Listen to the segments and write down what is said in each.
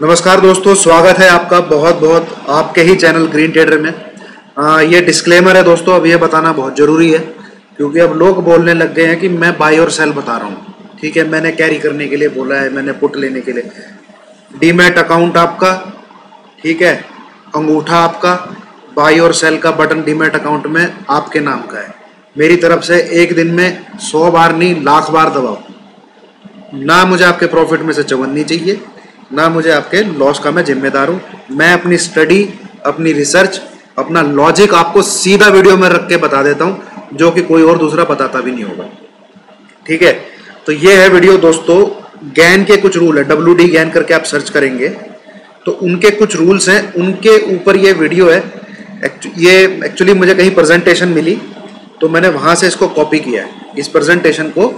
नमस्कार दोस्तों, स्वागत है आपका बहुत बहुत आपके ही चैनल ग्रीन ट्रेडर में। ये डिस्क्लेमर है दोस्तों, अब ये बताना बहुत ज़रूरी है क्योंकि अब लोग बोलने लग गए हैं कि मैं बाई और सेल बता रहा हूँ। ठीक है, मैंने कैरी करने के लिए बोला है, मैंने पुट लेने के लिए। डीमैट अकाउंट आपका, ठीक है, अंगूठा आपका, बाई और सेल का बटन डीमैट अकाउंट में आपके नाम का है। मेरी तरफ से एक दिन में 100 बार नहीं, लाख बार दबाओ। ना मुझे आपके प्रॉफिट में से चवन्नी चाहिए, ना मुझे आपके लॉस का मैं जिम्मेदार हूँ। मैं अपनी स्टडी, अपनी रिसर्च, अपना लॉजिक आपको सीधा वीडियो में रख के बता देता हूँ, जो कि कोई और दूसरा बताता भी नहीं होगा। ठीक है, तो ये है वीडियो दोस्तों। गैन के कुछ रूल है, WD गैन करके आप सर्च करेंगे तो उनके कुछ रूल्स हैं, उनके ऊपर ये वीडियो है। ये एक्चुअली मुझे कहीं प्रेजेंटेशन मिली तो मैंने वहाँ से इसको कॉपी किया है। इस प्रेजेंटेशन को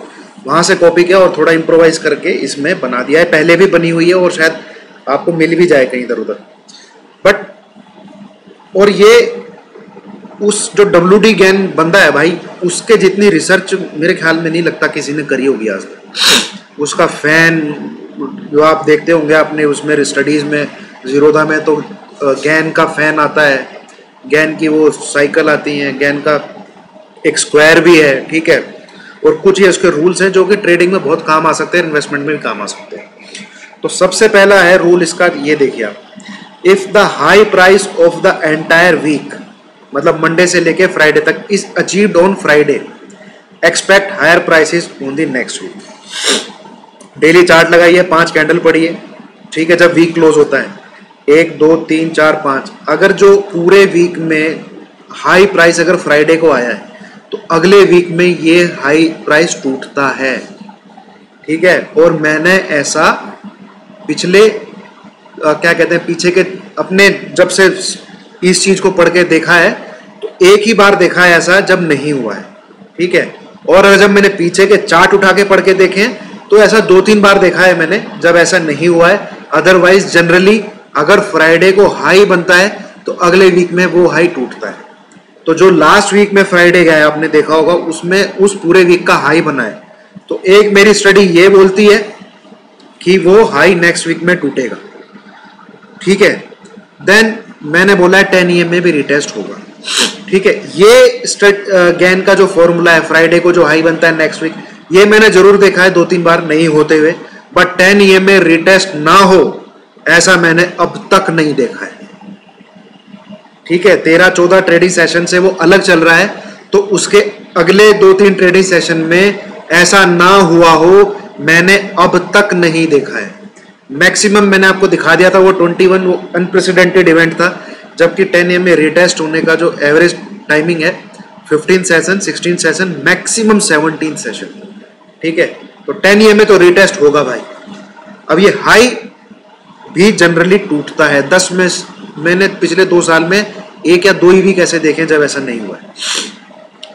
वहाँ से कॉपी किया और थोड़ा इम्प्रोवाइज करके इसमें बना दिया है। पहले भी बनी हुई है और शायद आपको मिल भी जाए कहीं इधर उधर, बट और ये उस जो WD गैन बंदा है भाई, उसके जितनी रिसर्च मेरे ख्याल में नहीं लगता किसी ने करी होगी आज तक। उसका फैन जो आप देखते होंगे आपने उसमें स्टडीज़ में, जीरोधा में तो गैन का फैन आता है, गैन की वो साइकिल आती हैं, गैन का एक स्क्वायर भी है। ठीक है, और कुछ ये उसके रूल्स हैं जो कि ट्रेडिंग में बहुत काम आ सकते हैं, इन्वेस्टमेंट में भी काम आ सकते हैं। तो सबसे पहला है रूल इसका, ये देखिए आप, if the high price of the entire week, मतलब मंडे से लेके फ्राइडे तक, is achieved on Friday, expect higher prices on the next week. Daily chart लगाइए, 5 कैंडल पढ़िए। ठीक है, जब वीक क्लोज होता है 1 2 3 4 5, अगर जो पूरे वीक में हाई प्राइस अगर फ्राइडे को आया है तो अगले वीक में ये हाई प्राइस टूटता है। ठीक है, और मैंने ऐसा पिछले क्या कहते हैं, पीछे के अपने जब से इस चीज को पढ़ के देखा है तो एक ही बार देखा है ऐसा जब नहीं हुआ है। ठीक है, और जब मैंने पीछे के चार्ट उठा के पढ़ के देखे तो ऐसा 2-3 बार देखा है मैंने जब ऐसा नहीं हुआ है। अदरवाइज जनरली अगर फ्राइडे को हाई बनता है तो अगले वीक में वो हाई टूटता है। तो जो लास्ट वीक में फ्राइडे गया है आपने देखा होगा, उसमें उस पूरे वीक का हाई बना है। तो एक मेरी स्टडी ये बोलती है कि वो हाई नेक्स्ट वीक में टूटेगा। ठीक है, देन मैंने बोला है 10 EMA भी रिटेस्ट होगा। ठीक है, ये गैन का जो फॉर्मूला है, फ्राइडे को जो हाई बनता है नेक्स्ट वीक, ये मैंने जरूर देखा है 2-3 बार नहीं होते हुए, बट 10 EMA रिटेस्ट ना हो ऐसा मैंने अब तक नहीं देखा है। ठीक है, 13-14 ट्रेडिंग सेशन से वो अलग चल रहा है, तो उसके अगले 2-3 ट्रेडिंग सेशन में ऐसा ना हुआ हो मैंने अब तक नहीं देखा है। मैक्सिमम मैंने आपको दिखा दिया था वो 21, वो अनप्रेसिडेंटेड इवेंट था, जबकि 10 EMA रिटेस्ट होने का जो एवरेज टाइमिंग है 15 सेशन, 16 सेशन, मैक्सिमम 17 सेशन। ठीक है, तो 10 EMA तो रिटेस्ट होगा भाई। अब ये हाई भी जनरली टूटता है। 10 में मैंने पिछले 2 साल में 1 या 2 ही वीक ऐसे देखे जब ऐसा नहीं हुआ है।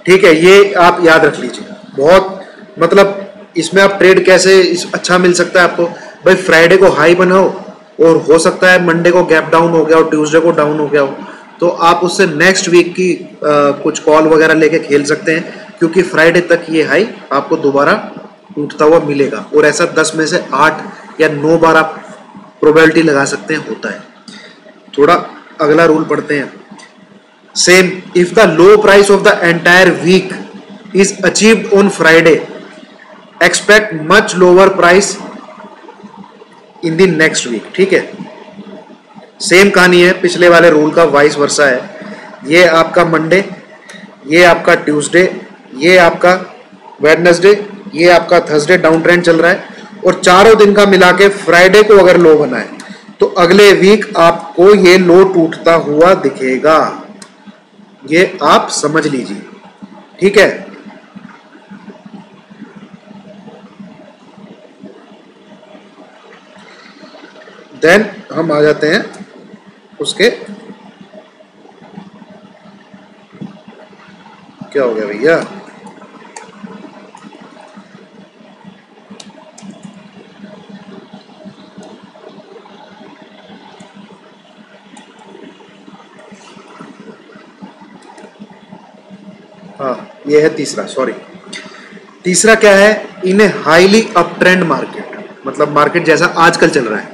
ठीक है, ये आप याद रख लीजिए। बहुत मतलब इसमें आप ट्रेड कैसे अच्छा मिल सकता है आपको भाई, फ्राइडे को हाई बनाओ और हो सकता है मंडे को गैप डाउन हो गया और ट्यूसडे को डाउन हो गया हो, तो आप उससे नेक्स्ट वीक की कुछ कॉल वगैरह लेके खेल सकते हैं, क्योंकि फ्राइडे तक ये हाई आपको दोबारा टूटता हुआ मिलेगा। और ऐसा 10 में से 8 या 9 बार आप प्रोबेबिलिटी लगा सकते हैं, होता है। थोड़ा अगला रूल पढ़ते हैं। Same, if the low price of the entire week is achieved on Friday, expect much lower price in the next week. ठीक है, सेम कहानी है, पिछले वाले रूल का वाइस वर्सा है। ये आपका मंडे, ये आपका ट्यूसडे, ये आपका वेडनेसडे, ये आपका थर्सडे डाउन ट्रेंड चल रहा है, और चारों दिन का मिला के फ्राइडे को अगर लो बना है तो अगले वीक आपको ये लो टूटता हुआ दिखेगा। ये आप समझ लीजिए। ठीक है, देन हम आ जाते हैं उसके, क्या हो गया भैया, हाँ ये है तीसरा, सॉरी, तीसरा क्या है, in a highly up trend market, मतलब मार्केट जैसा आजकल चल रहा है,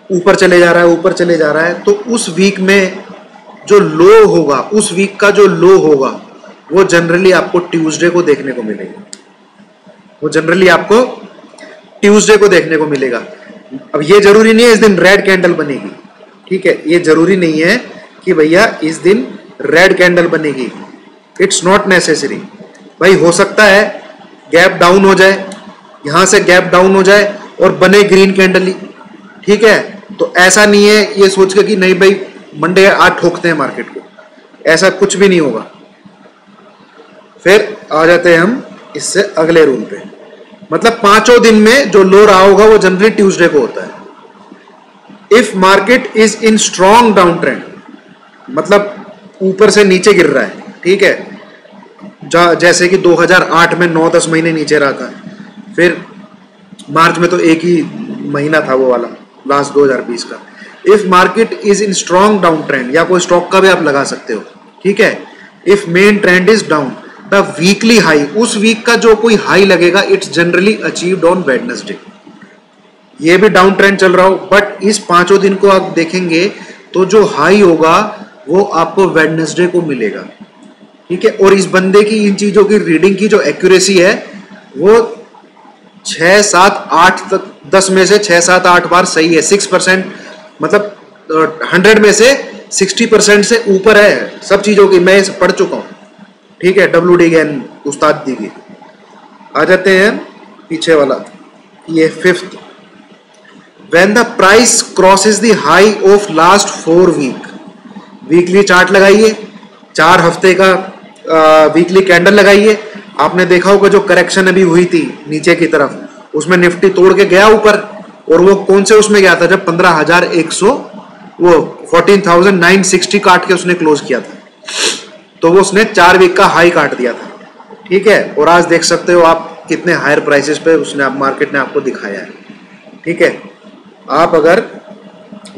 ऊपर चले जा रहा है, ऊपर चले जा रहा है, तो उस वीक में जो लो होगा, उस वीक का जो लो होगा वो जनरली आपको ट्यूसडे को देखने को मिलेगा। वो जनरली आपको ट्यूसडे को देखने को मिलेगा। अब ये जरूरी नहीं है इस दिन रेड कैंडल बनेगी, ठीक है, ये जरूरी नहीं है कि भैया इस दिन रेड कैंडल बनेगी, इट्स नॉट नेसेसरी। भाई हो सकता है गैप डाउन हो जाए, यहां से गैप डाउन हो जाए और बने ग्रीन कैंडल ही, ठीक है। तो ऐसा नहीं है ये सोच के कि नहीं भाई मंडे आज ठोकते हैं मार्केट को, ऐसा कुछ भी नहीं होगा। फिर आ जाते हैं हम इससे अगले रूल पे, मतलब पांचों दिन में जो लो रहा होगा वो जनरली ट्यूसडे को होता है। If market is in strong down trend, मतलब ऊपर से नीचे गिर रहा है, ठीक है, जैसे कि 2008 में 9-10 महीने नीचे रहा था, फिर मार्च में तो एक ही महीना था वो वाला लास्ट 2020 का। If market is in strong down trend, या कोई स्टॉक का भी आप लगा सकते हो, ठीक है। If main trend is down, the weekly high, उस वीक का जो कोई हाई लगेगा it's generally achieved on Wednesday. ये भी डाउन ट्रेंड चल रहा हो, बट इस पांचों दिन को आप देखेंगे तो जो हाई होगा वो आपको वेडनेसडे को मिलेगा, ठीक है। और इस बंदे की इन चीजों की रीडिंग की जो एक्यूरेसी है वो 6, 7, 8 तक, 10 में से 6, 7, 8 बार सही है। 6%, मतलब 100 में से 60% से ऊपर है सब चीजों की, मैं पढ़ चुका हूं, ठीक है, WD गैन उस्ताद दी की। आ जाते हैं पीछे वाला, ये 5th, when the price crosses the high of last 4 week. Weekly chart लगाइए, 4 हफ्ते का वीकली कैंडल लगाइए। आपने देखा होगा जो करेक्शन अभी हुई थी नीचे की तरफ, उसमें निफ्टी तोड़ के गया ऊपर, और वो कौन से उसमें गया था, जब 15,100 वो 14,960 काट के उसने क्लोज किया था, तो वो उसने 4 वीक का हाई काट दिया था, ठीक है। और आज देख सकते हो आप कितने हायर प्राइसेस पे उसने मार्केट ने आपको दिखाया है, ठीक है। आप अगर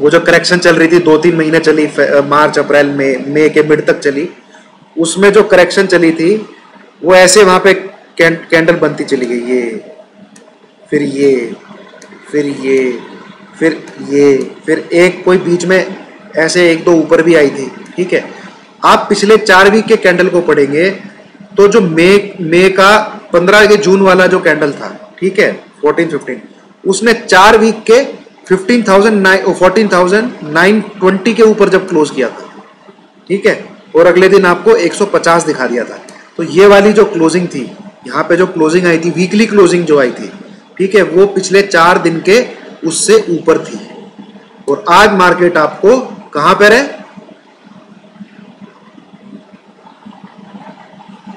वो जो करेक्शन चल रही थी 2-3 महीने चली, मार्च अप्रैल मई के मिड तक चली, उसमें जो करेक्शन चली थी वो ऐसे वहां पे कैंडल बनती चली गई, ये फिर ये फिर ये फिर ये, फिर एक कोई बीच में ऐसे 1-2 ऊपर भी आई थी, ठीक है। आप पिछले 4 वीक के कैंडल को पढ़ेंगे तो जो मई का 15 के जून वाला जो कैंडल था, ठीक है, 14-15, उसने 4 वीक के 14,920 के ऊपर जब क्लोज किया था, ठीक है, और अगले दिन आपको 150 दिखा दिया था। तो ये वाली जो क्लोजिंग थी, यहाँ पे जो क्लोजिंग आई थी, वीकली क्लोजिंग जो आई थी, ठीक है, वो पिछले 4 दिन के उससे ऊपर थी। और आज मार्केट आपको कहां पर है,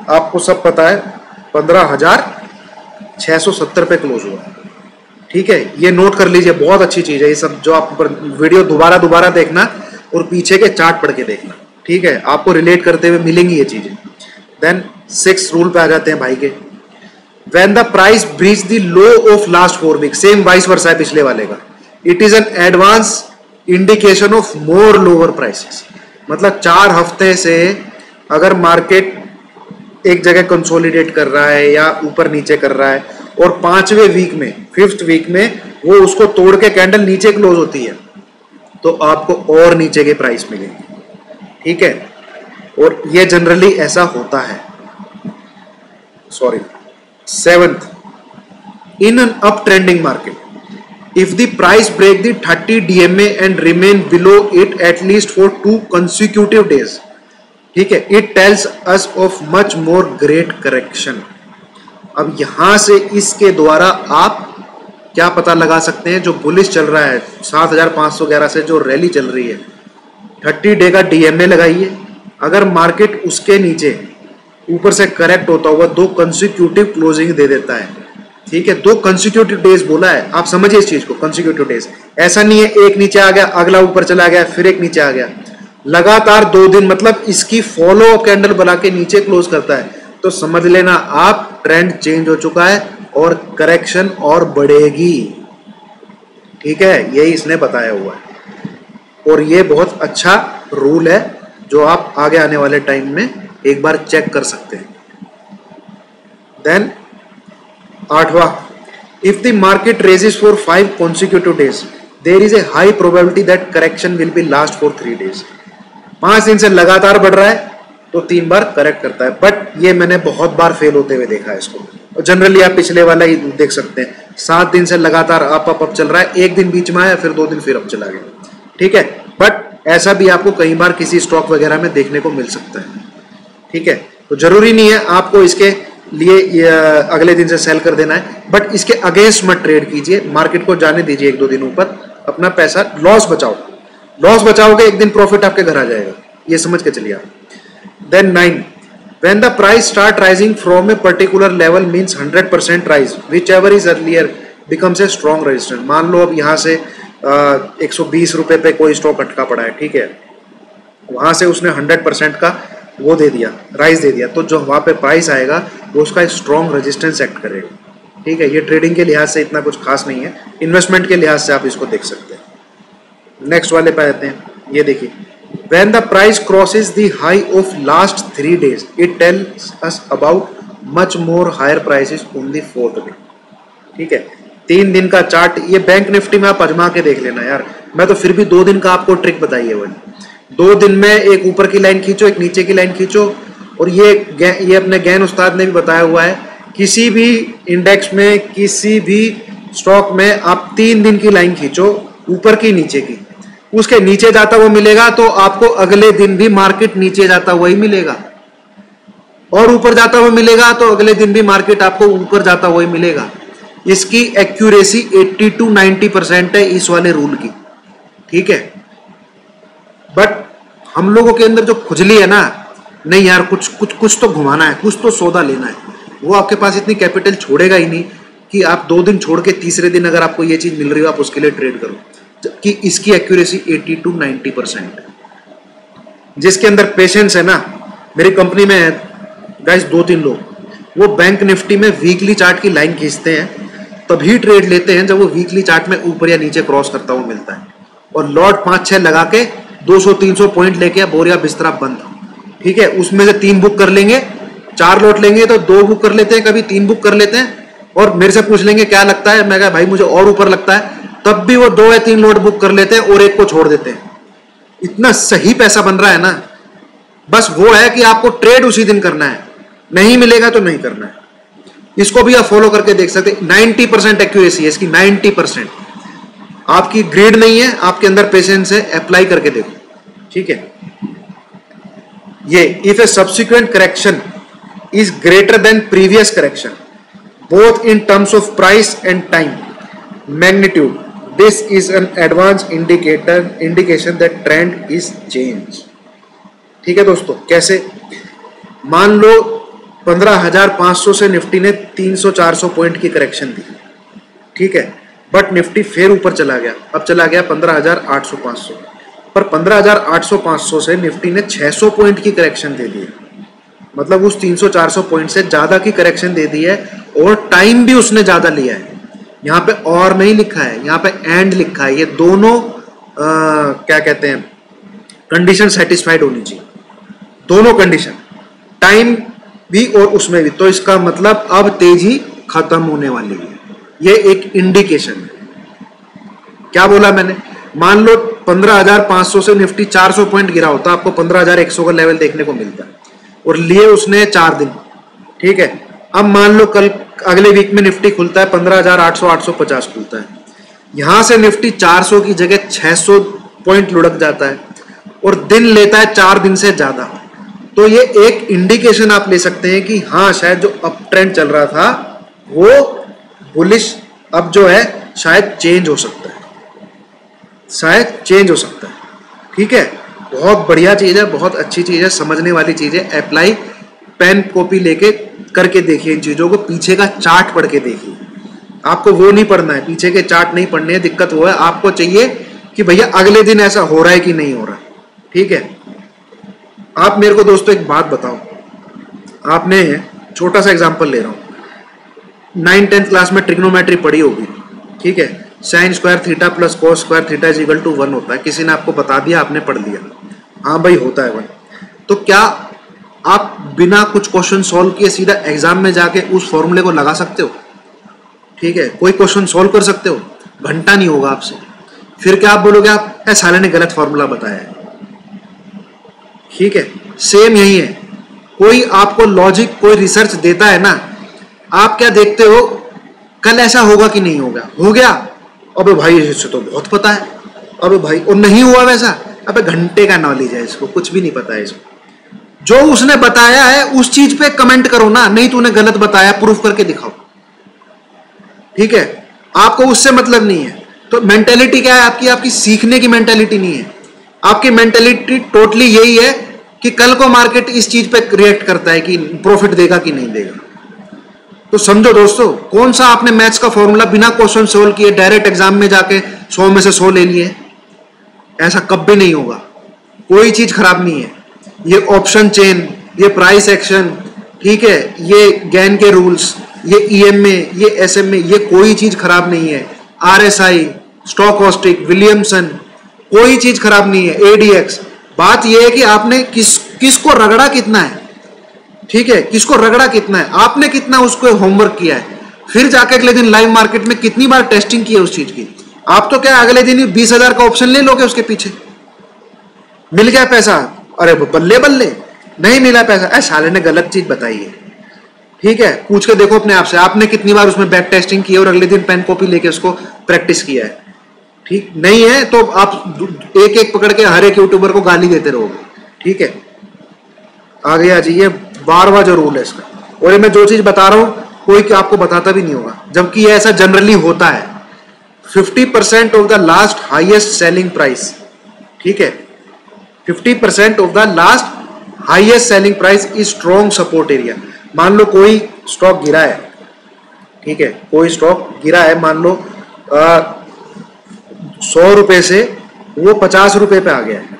आपको सब पता है, 15,670 पे क्लोज हुआ, ठीक है। ये नोट कर लीजिए, बहुत अच्छी चीज है ये सब, जो आप वीडियो दोबारा देखना और पीछे के चार्ट पढ़ के देखना, ठीक है, आपको रिलेट करते हुए मिलेंगी ये चीजें। देन 6th रूल पे आ जाते हैं भाई के, when the price breach the low of last 4 week, same vice versa है पिछले वाले का, it is an advance indication of more lower prices. मतलब 4 हफ्ते से अगर मार्केट एक जगह कंसोलिडेट कर रहा है या ऊपर नीचे कर रहा है, और 5वें वीक में, 5th वीक में वो उसको तोड़ के कैंडल नीचे क्लोज होती है, तो आपको और नीचे के प्राइस मिलेंगे, ठीक है। और ये जनरली ऐसा होता है। 7th, in an uptrending market, if the price break the 30 DMA and remain below it at least for 2 consecutive days, ठीक है, it tells us of much more great correction। अब यहां से इसके द्वारा आप क्या पता लगा सकते हैं, जो बुलिश चल रहा है 7,511 से जो रैली चल रही है, 30 डे का DMA लगाइए। अगर मार्केट उसके नीचे ऊपर से करेक्ट होता हुआ 2 कंसिक्यूटिव क्लोजिंग दे देता है, ठीक है, 2 कंसिक्यूटिव डेज बोला है, आप समझिए इस चीज को, कंसिक्यूटिव डेज, ऐसा नहीं है एक नीचे आ गया अगला ऊपर चला गया फिर एक नीचे आ गया, लगातार 2 दिन, मतलब इसकी फॉलो अप कैंडल बना के नीचे क्लोज करता है, तो समझ लेना आप ट्रेंड चेंज हो चुका है और करेक्शन और बढ़ेगी, ठीक है, यही इसने बताया हुआ है। और ये बहुत अच्छा रूल है जो आप आगे आने वाले टाइम में एक बार चेक कर सकते हैं। देन 8वां, if the market raises for 5 consecutive days, there is a high probability that correction will be last for 3 days। 5 दिन से लगातार बढ़ रहा है तो 3 बार करेक्ट करता है, बट ये मैंने बहुत बार फेल होते हुए देखा है इसको। और जनरली आप पिछले वाला ही देख सकते हैं, 7 दिन से लगातार अप चल रहा है, एक दिन बीच में आया, फिर 2 दिन फिर अप चला गया, ठीक है। बट ऐसा भी आपको कई बार किसी स्टॉक वगैरह में देखने को मिल सकता है, ठीक है। तो जरूरी नहीं है आपको इसके लिए अगले दिन से सेल कर देना है, बट इसके अगेंस्ट मत ट्रेड कीजिए, मार्केट को जाने दीजिए 1-2 दिनों पर, अपना पैसा लॉस बचाओ, लॉस बचाओगे एक दिन प्रॉफिट आपके घर आ जाएगा, ये समझ के चलिए आप। Then 9, when the price start rising from a particular level means 100% rise whichever is earlier becomes a strong resistance। मान लो अब यहाँ से 120 रुपए पे कोई स्टॉक अटका पड़ा है, ठीक है, वहां से उसने 100% का वो दे दिया, राइज दे दिया, तो जो वहां पे प्राइस आएगा वो उसका स्ट्रॉन्ग रेजिस्टेंस एक्ट करेगा, ठीक है। ये ट्रेडिंग के लिहाज से इतना कुछ खास नहीं है, इन्वेस्टमेंट के लिहाज से आप इसको देख सकते हैं। नेक्स्ट वाले पे आते हैं, ये देखिए, when the price crosses the high of last 3 days it tells us about much more higher prices on the 4th day, ठीक है। 3 दिन का चार्ट, ये बैंक निफ्टी में आप आजमा के देख लेना यार, मैं तो फिर भी 2 दिन का आपको ट्रिक बताई है भाई। 2 दिन में एक ऊपर की लाइन खींचो, एक नीचे की लाइन खींचो, और ये अपने गैन उस्ताद ने भी बताया हुआ है, किसी भी इंडेक्स में किसी भी स्टॉक में आप 3 दिन की लाइन खींचो, ऊपर की नीचे की, उसके नीचे जाता हुआ मिलेगा तो आपको अगले दिन भी मार्केट नीचे जाता हुआ ही मिलेगा, और ऊपर जाता हुआ मिलेगा तो अगले दिन भी मार्केट आपको ऊपर जाता हुआ ही मिलेगा। इसकी एक्यूरेसी 80 to 90% है इस वाले रूल की, ठीक है। बट हम लोगों के अंदर जो खुजली है ना, नहीं यार कुछ तो घुमाना है, कुछ तो सौदा लेना है, वो आपके पास इतनी कैपिटल छोड़ेगा ही नहीं कि आप 2 दिन छोड़ के तीसरे दिन अगर आपको ये चीज मिल रही हो आप उसके लिए ट्रेड करो, कि इसकी एक्यूरेसी 80 to 90%। जिसके अंदर पेशेंस है ना, मेरी कंपनी में है गाइस 2-3 लोग, वो बैंक निफ्टी में वीकली चार्ट की लाइन खींचते हैं, तभी ट्रेड लेते हैं जब वो वीकली चार्ट में ऊपर या नीचे क्रॉस करता हुआ मिलता है, और लॉट 5-6 लगा के 200-300 पॉइंट लेके बोरिया बिस्तरा बंद, ठीक है। उसमें से 3 बुक कर लेंगे, 4 लॉट लेंगे तो 2 बुक कर लेते हैं, कभी 3 बुक कर लेते हैं, और मेरे से पूछ लेंगे क्या लगता है, मैं कहा भाई मुझे और ऊपर लगता है, तब भी वो 2 या 3 लॉट बुक कर लेते हैं और एक को छोड़ देते हैं। इतना सही पैसा बन रहा है ना, बस वो है कि आपको ट्रेड उसी दिन करना है, नहीं मिलेगा तो नहीं करना है। इसको भी आप फॉलो करके देख सकते हैं, 90% एक्यूरेसी है इसकी, 90%। आपकी ग्रीड नहीं है, आपके अंदर पेशेंस है, अप्लाई करके देखो, ठीक है। ये if A subsequent correction is greater than previous correction both in terms of price and time magnitude, this is an advance indication that trend is change, ठीक है दोस्तों। कैसे? मान लो 15,500 से निफ्टी ने 300-400 पॉइंट की करेक्शन दी, ठीक है, बट निफ्टी फिर ऊपर चला गया, अब चला गया 15,800-500, पर 15,800-500 से निफ्टी ने 600 पॉइंट की करेक्शन दे दी है, मतलब उस 300-400 पॉइंट से ज्यादा की करेक्शन दे दी है, और टाइम भी उसने ज्यादा लिया है। यहाँ पे और नहीं लिखा है, यहाँ पे एंड लिखा है, ये दोनों क्या कहते हैं, कंडीशन सेटिस्फाइड होनी चाहिए, दोनों कंडीशन, टाइम भी और उसमें भी। तो इसका मतलब अब तेजी खत्म होने वाली है, ये एक इंडिकेशन है। क्या बोला मैंने? मान लो 15,500 से निफ्टी 400 पॉइंट गिरा होता, आपको 15,100 का लेवल देखने को मिलता, और लिए उसने 4 दिन, ठीक है। अब मान लो कल अगले वीक में निफ्टी खुलता है 15,800-850 खुलता है, यहां से निफ्टी 400 की जगह 600 पॉइंट लुढ़क जाता है, और दिन लेता है 4 दिन से ज्यादा। तो ये एक इंडिकेशन आप ले सकते हैं कि हाँ, शायद जो अप ट्रेंड चल रहा था वो बुलिश अब जो है शायद चेंज हो सकता है, शायद चेंज हो सकता है, ठीक है। बहुत बढ़िया चीज है, बहुत अच्छी चीज है, समझने वाली चीज है। अप्लाई पेन कॉपी लेके करके देखिए इन चीजों को, पीछे का चार्ट पढ़ के देखिए। आपको वो नहीं पढ़ना है, पीछे के चार्ट नहीं पढ़ने हैं, दिक्कत वो है। आपको चाहिए कि भैया अगले दिन ऐसा हो रहा है कि नहीं हो रहा, ठीक है। आप मेरे को दोस्तों एक बात बताओ, आपने छोटा सा एग्जांपल ले रहा हूं, 9th-10th क्लास में ट्रिग्नोमेट्री पढ़ी होगी, ठीक है। Sine square theta plus cos square theta is equal to 1 होता है, किसी ने आपको बता दिया, आपने पढ़ लिया, हाँ भाई होता है 1। तो क्या आप बिना कुछ क्वेश्चन सॉल्व किए सीधा एग्जाम में जाके उस फॉर्मूले को लगा सकते हो? ठीक है, कोई क्वेश्चन सॉल्व कर सकते हो? घंटा नहीं होगा आपसे, फिर क्या आप बोलोगे, आप साले ने गलत फॉर्मूला बताया है। ठीक है, सेम यही है। कोई आपको लॉजिक, कोई रिसर्च देता है ना, आप क्या देखते हो, कल ऐसा होगा कि नहीं होगा, हो गया, अबे भाई इससे तो बहुत पता है, अबे भाई, और नहीं हुआ वैसा, अबे घंटे का नॉलेज है इसको, कुछ भी नहीं पता है इसको। जो उसने बताया है उस चीज पे कमेंट करो ना, नहीं तूने गलत बताया, प्रूफ करके दिखाओ। ठीक है, आपको उससे मतलब नहीं है। तो मेंटेलिटी क्या है आपकी? आपकी सीखने की मेंटेलिटी नहीं है, आपकी मेंटेलिटी टोटली यही है कि कल को मार्केट इस चीज पे रिएक्ट करता है कि प्रॉफिट देगा कि नहीं देगा। तो समझो दोस्तों, कौन सा आपने मैथ्स का फॉर्मूला बिना क्वेश्चन सोल्व किए डायरेक्ट एग्जाम में जाके 100 में से 100 ले लिए? ऐसा कभी नहीं होगा। कोई चीज खराब नहीं है। ये ऑप्शन चेन, ये प्राइस एक्शन, ठीक है, ये गैन के रूल्स, ये ईएमए, ये एसएमए, ये कोई चीज खराब नहीं है। आरएसआई, स्टॉकहोस्टिक, विलियमसन, कोई चीज खराब नहीं है। एडीएक्स, बात यह है कि आपने किसको रगड़ा कितना है। ठीक है, किसको रगड़ा कितना है, आपने कितना उसको होमवर्क किया है, फिर जाके अगले दिन लाइव मार्केट में कितनी बार टेस्टिंग की है उस चीज की। आप तो क्या अगले दिन ही 20,000 का ऑप्शन ले लोगे, उसके पीछे मिल गया पैसा, अरे बल्ले बल्ले, नहीं मिला पैसा, साले ने गलत चीज बताई है। ठीक है, पूछ के देखो अपने आप से, आपने कितनी बार उसमें बैक टेस्टिंग की है और अगले दिन पेन कॉपी लेके उसको प्रैक्टिस किया है। ठीक नहीं है तो आप एक एक पकड़ के हर एक यूट्यूबर को गाली देते रहोगे। ठीक है, आगे आ जाइए। 12वां जो रूल है इसका, और ये मैं जो चीज बता रहा हूं कोई आपको बताता भी नहीं होगा, जबकि ये ऐसा जनरली होता है। 50% of the last highest selling price, ठीक है, 50% of the last highest selling price is strong support area. मान लो कोई स्टॉक गिरा है, ठीक है, कोई स्टॉक गिरा है, मान लो 100 रुपए से वो 50 रुपए पे आ गया है।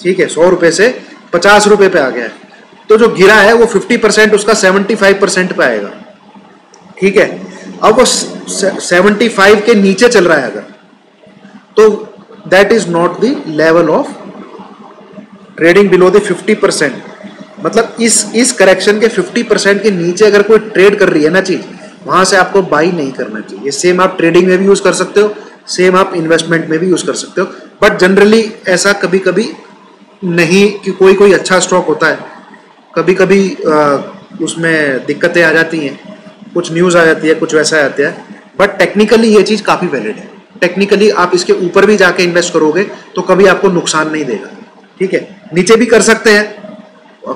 ठीक है, 100 रुपए से 50 रुपए पे आ गया है, तो जो गिरा है वो 50% उसका 75% पे आएगा। ठीक है, अब वो 75 के नीचे चल रहा है अगर, तो that is not the level of trading below the 50%। मतलब इस करेक्शन के 50% के नीचे अगर कोई ट्रेड कर रही है ना चीज, वहां से आपको बाई नहीं करना चाहिए। सेम आप ट्रेडिंग में भी यूज कर सकते हो, सेम आप इन्वेस्टमेंट में भी यूज कर सकते हो, बट जनरली ऐसा कभी कभी नहीं कि कोई अच्छा स्टॉक होता है, कभी कभी उसमें दिक्कतें आ जाती हैं, कुछ न्यूज़ आ जाती है, कुछ वैसा आता है, बट टेक्निकली ये चीज़ काफ़ी वैलिड है। टेक्निकली आप इसके ऊपर भी जाके इन्वेस्ट करोगे तो कभी आपको नुकसान नहीं देगा। ठीक है, नीचे भी कर सकते हैं,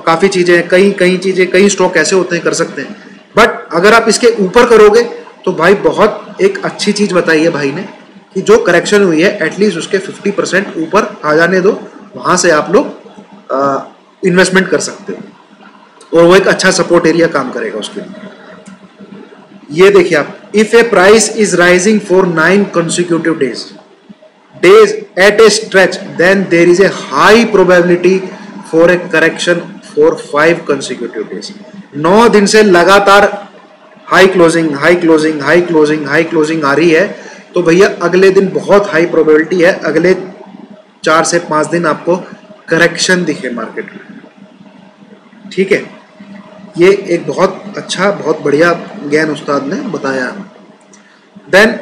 काफ़ी चीज़ें, कई चीज़ें, कई स्टॉक ऐसे होते हैं कर सकते हैं, बट अगर आप इसके ऊपर करोगे तो भाई बहुत एक अच्छी चीज़ बताई है भाई ने कि जो करेक्शन हुई है एटलीस्ट उसके 50% ऊपर आ जाने दो, वहाँ से आप लोग इन्वेस्टमेंट कर सकते हो और वो एक अच्छा सपोर्ट एरिया काम करेगा उसके लिए। ये देखिए आप, if A price is rising for 9 consecutive days at a stretch, then there is a high probability for a correction for 5 consecutive days। 9 दिन से लगातार high closing high closing high closing high closing आ रही है, तो भैया अगले दिन बहुत हाई प्रोबेबिलिटी है अगले 4 से 5 दिन आपको करेक्शन दिखे मार्केट में। ठीक है, ये एक बहुत अच्छा, बहुत बढ़िया ज्ञान उस्ताद ने बताया। देन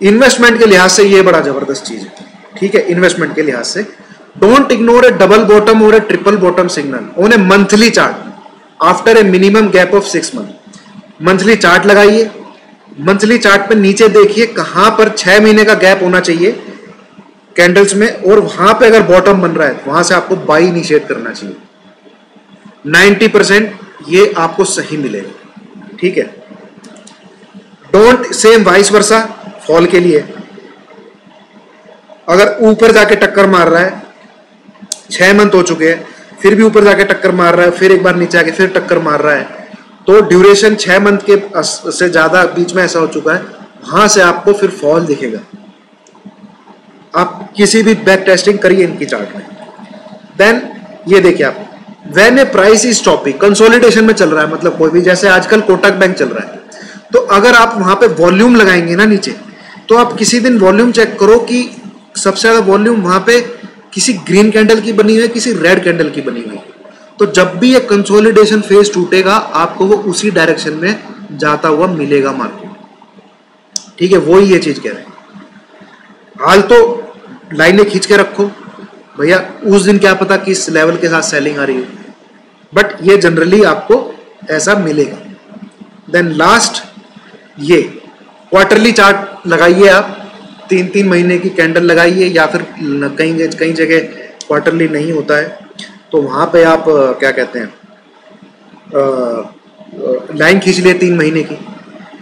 इन्वेस्टमेंट के लिहाज से ये बड़ा जबरदस्त चीज है। ठीक है, इन्वेस्टमेंट के लिहाज से don't ignore a double bottom और a triple bottom signal on a monthly chart after a minimum gap of 6 month. Monthly chart लगाइए, मंथली चार्ट पे नीचे देखिए कहां पर 6 महीने का गैप होना चाहिए कैंडल्स में, और वहां पे अगर बॉटम बन रहा है वहां से आपको बाई इनिशिएट करना चाहिए। 90% ये आपको सही मिलेगा। ठीक है, don't same vice versa fall के लिए, अगर ऊपर जाके टक्कर मार रहा है, 6 मंथ हो चुके हैं फिर भी ऊपर जाके टक्कर मार रहा है, फिर एक बार नीचे आके फिर टक्कर मार रहा है, तो ड्यूरेशन 6 मंथ के से ज्यादा बीच में ऐसा हो चुका है, वहां से आपको फिर फॉल दिखेगा। आप किसी भी बैक टेस्टिंग करिए इनकी चार्ट में। देन ये देखिए आप, when A price is topping, consolidation में चल रहा है, मतलब कोई भी, जैसे आजकल कोटक बैंक चल रहा है, तो अगर आप वहां पे वॉल्यूम लगाएंगे ना नीचे, तो आप किसी दिन वॉल्यूम चेक करो कि सबसे ज्यादा वॉल्यूम वहां पे किसी ग्रीन कैंडल की बनी हुई है, किसी रेड कैंडल की बनी हुई है। तो जब भी ये कंसोलिडेशन फेज टूटेगा आपको वो उसी डायरेक्शन में जाता हुआ मिलेगा मार्केट। ठीक है, वही ये चीज कह रहे हैं। हाल तो लाइनें खींच के रखो भैया, उस दिन क्या पता किस लेवल के साथ सेलिंग आ रही हो, बट ये जनरली आपको ऐसा मिलेगा। देन लास्ट, ये क्वार्टरली चार्ट लगाइए आप, 3-3 महीने की कैंडल लगाइए, या फिर कई जगह क्वार्टरली नहीं होता है तो वहाँ पे आप क्या कहते हैं लाइन खींच लिए 3 महीने की।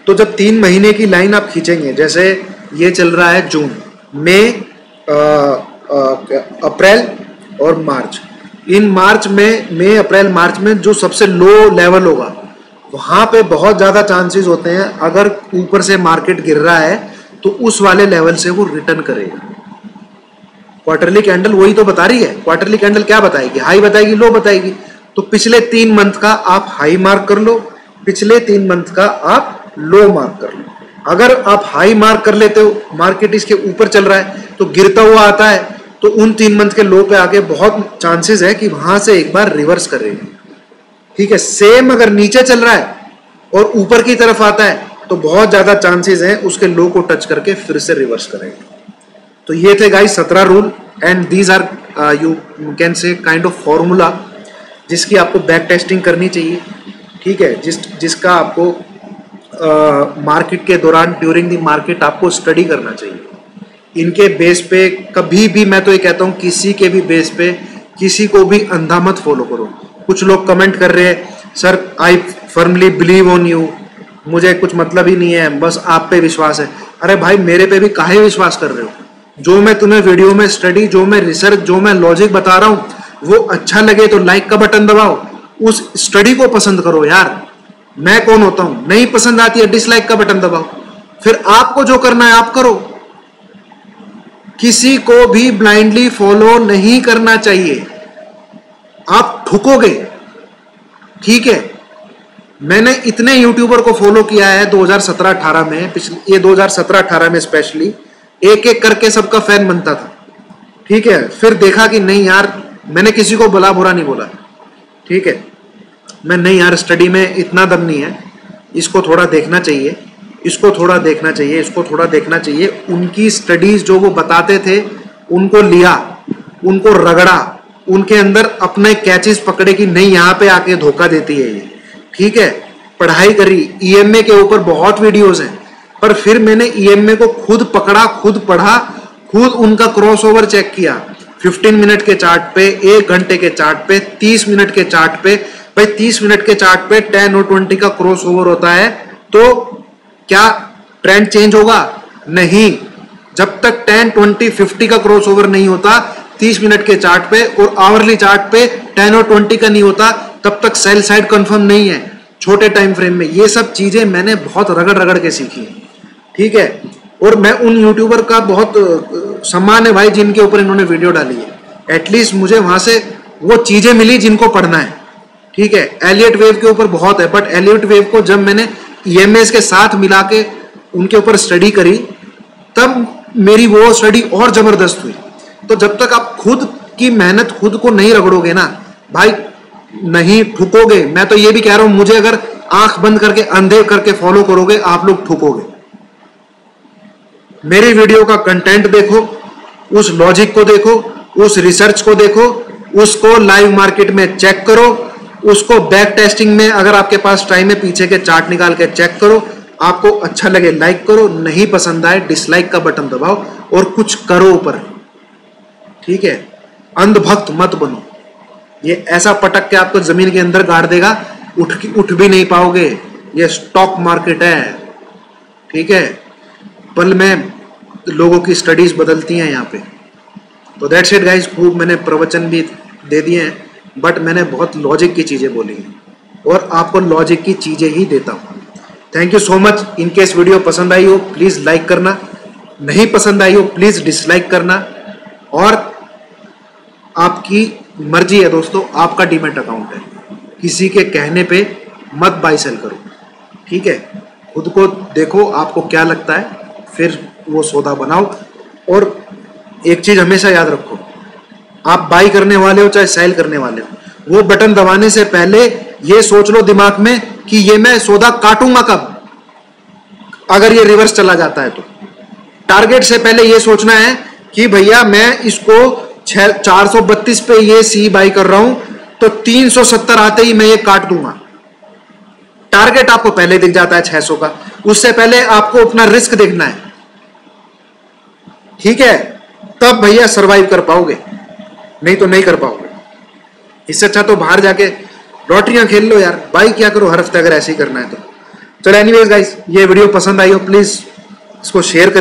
तो जब 3 महीने की लाइन आप खींचेंगे, जैसे ये चल रहा है जून, मई, अप्रैल और मार्च, इन मार्च में, मई अप्रैल मार्च में जो सबसे लो लेवल होगा वहाँ पे बहुत ज़्यादा चांसेस होते हैं, अगर ऊपर से मार्केट गिर रहा है तो उस वाले लेवल से वो रिटर्न करेगा। क्वार्टरली कैंडल वही तो बता रही है। क्वार्टरली कैंडल क्या बताएगी? हाई बताएगी, लो बताएगी। तो पिछले 3 मंथ का आप हाई मार्क कर लो, पिछले 3 मंथ का आप लो मार्क कर लो। अगर आप हाई मार्क कर लेते हो, मार्केट इसके ऊपर चल रहा है तो गिरता हुआ आता है, तो उन 3 मंथ के लो पे आके बहुत चांसेस है कि वहां से एक बार रिवर्स करेगी। ठीक है, सेम अगर नीचे चल रहा है और ऊपर की तरफ आता है तो बहुत ज्यादा चांसेस हैं उसके लो को टच करके फिर से रिवर्स करेगा। तो ये थे guys 17 rule, and these are you can say kind of formula जिसकी आपको बैक टेस्टिंग करनी चाहिए। ठीक है, जिसका आपको मार्केट के दौरान, ड्यूरिंग द मार्केट आपको स्टडी करना चाहिए। इनके बेस पे कभी भी, मैं तो ये कहता हूँ, किसी के भी बेस पे किसी को भी अंधा मत फॉलो करो। कुछ लोग कमेंट कर रहे हैं, sir I firmly believe on you, मुझे कुछ मतलब ही नहीं है, बस आप पे विश्वास है। अरे भाई, मेरे पे भी काहे विश्वास कर रहे हो? जो मैं तुम्हें वीडियो में स्टडी, जो मैं रिसर्च, जो मैं लॉजिक बता रहा हूँ वो अच्छा लगे तो लाइक का बटन दबाओ, उस स्टडी को पसंद करो यार। मैं कौन होता हूं? नहीं पसंद आती है, डिसलाइक का बटन दबाओ। फिर आपको जो करना है आप करो, किसी को भी ब्लाइंडली फॉलो नहीं करना चाहिए, आप ठुकोगे। ठीक है, मैंने इतने यूट्यूबर को फॉलो किया है 2017-18 में, ये 2017-18 में स्पेशली, एक एक करके सबका फैन बनता था। ठीक है, फिर देखा कि नहीं यार, मैंने किसी को भला बुरा नहीं बोला। ठीक है, मैं नहीं यार, स्टडी में इतना दम नहीं है, इसको थोड़ा देखना चाहिए, इसको थोड़ा देखना चाहिए, इसको थोड़ा देखना चाहिए। उनकी स्टडीज जो वो बताते थे उनको लिया, उनको रगड़ा, उनके अंदर अपने कैचेस पकड़े कि नहीं यहाँ पे आके धोखा देती है ये। ठीक है, पढ़ाई करी, ईएमए के ऊपर बहुत वीडियोस हैं, पर फिर मैंने ईएमए को खुद पकड़ा, खुद पढ़ा, खुद उनका क्रॉसओवर चेक किया। 15 मिनट के चार्ट पे, 1 घंटे के चार्ट पे, 30 मिनट के चार्ट पे। भाई 30 मिनट के चार्ट पे 10 और 20 का क्रॉसओवर होता है तो क्या ट्रेंड चेंज होगा? नहीं। जब तक 10, 20, 50 का क्रॉसओवर नहीं होता 30 मिनट के चार्ट पे और आवरली चार्ट पे 10 और 20 का नहीं होता, तब तक सेल साइड कंफर्म नहीं है छोटे टाइम फ्रेम में। ये सब चीजें मैंने बहुत रगड़ रगड़ के सीखी है। ठीक है, और मैं उन यूट्यूबर का बहुत सम्मान है भाई जिनके ऊपर इन्होंने वीडियो डाली है। एटलीस्ट मुझे वहां से वो चीजें मिली जिनको पढ़ना है। ठीक है, एलियट वेव के ऊपर बहुत है, बट एलियट वेव को जब मैंने ईएमएस के साथ मिला के उनके ऊपर स्टडी करी तब मेरी वो स्टडी और जबरदस्त हुई। तो जब तक आप खुद की मेहनत खुद को नहीं रगड़ोगे ना भाई, नहीं ठुकोगे। मैं तो ये भी कह रहा हूं, मुझे अगर आंख बंद करके अंधे करके फॉलो करोगे आप लोग ठुकोगे। मेरी वीडियो का कंटेंट देखो, उस लॉजिक को देखो, उस रिसर्च को देखो, उसको लाइव मार्केट में चेक करो, उसको बैक टेस्टिंग में अगर आपके पास टाइम है पीछे के चार्ट निकाल के चेक करो। आपको अच्छा लगे लाइक करो, नहीं पसंद आए डिसलाइक का बटन दबाओ और कुछ करो ऊपर। ठीक है, अंधभक्त मत बनो। ये ऐसा पटक के आपको जमीन के अंदर गाड़ देगा, उठ भी नहीं पाओगे। ये स्टॉक मार्केट है। ठीक है, पल में लोगों की स्टडीज बदलती हैं यहाँ पे। तो दैट्स इट गाइस, खूब मैंने प्रवचन भी दे दिए हैं, बट मैंने बहुत लॉजिक की चीजें बोली हैं और आपको लॉजिक की चीजें ही देता हूँ। Thank you so much. In case video पसंद आई हो प्लीज लाइक करना, नहीं पसंद आई हो प्लीज डिसलाइक करना, और आपकी मर्जी है दोस्तों, आपका डीमैट अकाउंट है, किसी के कहने पे मत बाय सेल करो। ठीक है, खुद को देखो आपको क्या लगता है, फिर वो सौदा बनाओ। और एक चीज हमेशा याद रखो, आप बाई करने वाले हो चाहे सेल करने वाले हो, वो बटन दबाने से पहले ये सोच लो दिमाग में कि ये मैं सौदा काटूंगा कब, अगर ये रिवर्स चला जाता है तो। टारगेट से पहले ये सोचना है कि भैया मैं इसको 432 पे ये सी बाई कर रहा हूं, तो 370 आते ही मैं ये काट दूंगा। टारगेट आपको पहले दिख जाता है 600 का, उससे पहले आपको अपना रिस्क देखना है, ठीक है, तब भैया सरवाइव कर पाओगे, नहीं तो नहीं कर पाओगे। इससे अच्छा तो बाहर जाके लॉटरियां खेल लो यार, भाई क्या करो हर हफ्ते अगर ऐसे ही करना है तो। चलो एनीवेज गाइस, ये वीडियो पसंद आई हो प्लीज इसको शेयर कर